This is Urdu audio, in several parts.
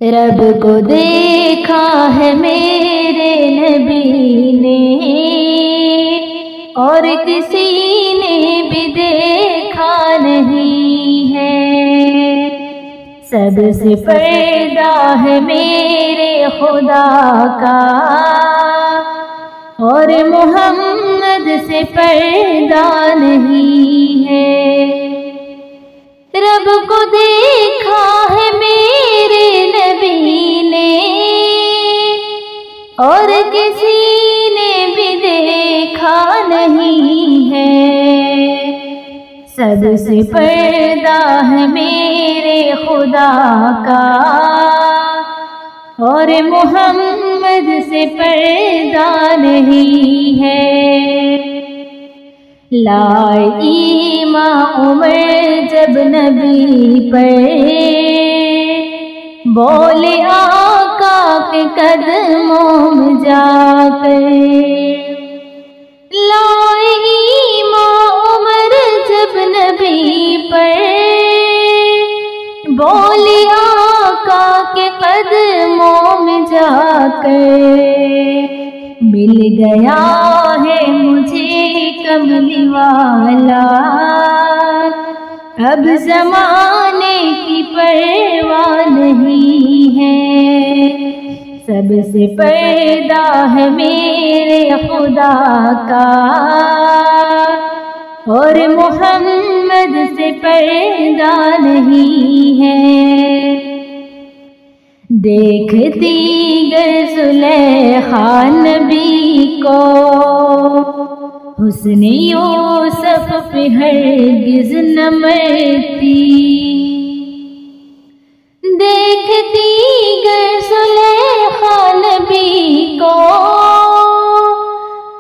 رب کو دیکھا ہے میرے نبی نے اور کسی نے بھی دیکھا نہیں ہے، سب سے پردہ ہے میرے خدا کا اور محمد سے پردہ نہیں ہے۔ رب کو دیکھا ہے میرے نبی نے اور کسی نے بھی دیکھا نہیں ہے، سب سے پردہ ہے میرے خدا کا اور محمد سے پردہ نہیں ہے۔ لائے ایمان عمر جب نبی پر، بولے آقا کے قدموں میں جا کر۔ لائے ایمان عمر جب نبی پر، بولے آقا کے قدموں میں جا کر۔ مل گیا ہے مجھے کملی والا، اب زمانے کی پرواہ نہیں ہے، سب سے پردہ ہے میرے خدا کا اور محمد سے پردہ نہیں ہے۔ دیکھتی گر زلیخا نبی کو، حسن یوسف پہ ہرگز نہ مرتی۔ دیکھتی گر زلیخا نبی کو،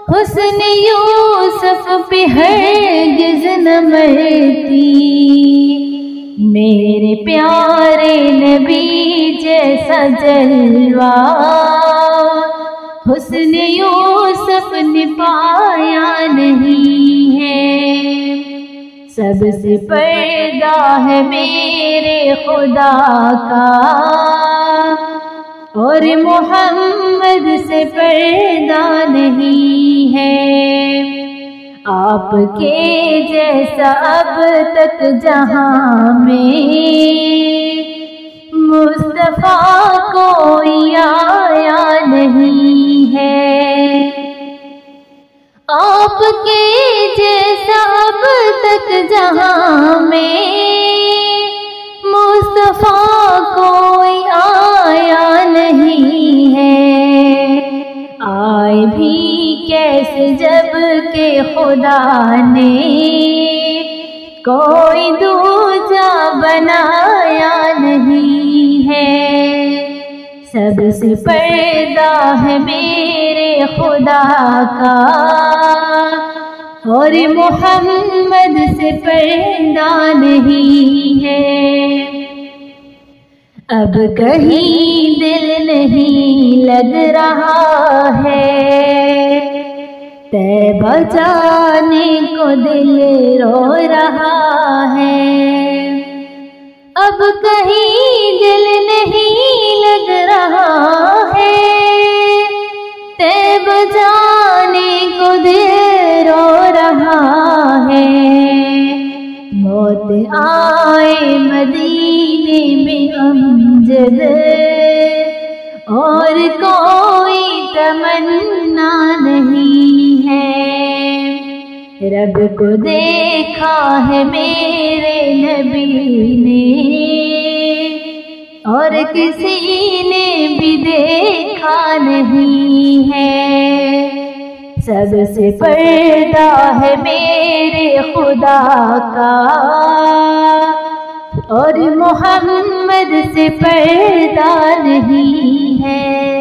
حسن یوسف پہ ہرگز نہ مرتی۔ میرے پیارے نبی جیسا جلوہ حسن یوسف نے پایا نہیں ہے، سب سے پردہ ہے میرے خدا کا اور محمد سے پردہ نہیں ہے۔ آپ کے جیسا اب تک جہاں میں مصطفیٰ کوئی آیا نہیں ہے، آپ کے جیسا اب تک جہاں میں مصطفیٰ کوئی آیا نہیں ہے۔ آئے بھی کیسے جب کہ خدا نے کوئی دوجا بنایا نہیں ہے، سب سے پردہ ہے میرے خدا کا اور محمد سے پردہ نہیں ہے۔ اب کہیں دل نہیں لگ رہا ہے، طیبہ جانے کو دل رو رہا ہے۔ اب کہیں دل نہیں لگ رہا ہے، طیبہ جانے کو دل رو رہا ہے۔ موت آئے مدینے میں امجد اور کوئی تمنا نہیں ہے، رب کو دیکھا ہے میرے نبی نے اور کسی نے بھی دیکھا نہیں ہے، سب سے پردہ ہے میرے خدا کا اور محمد سے پردہ نہیں ہے۔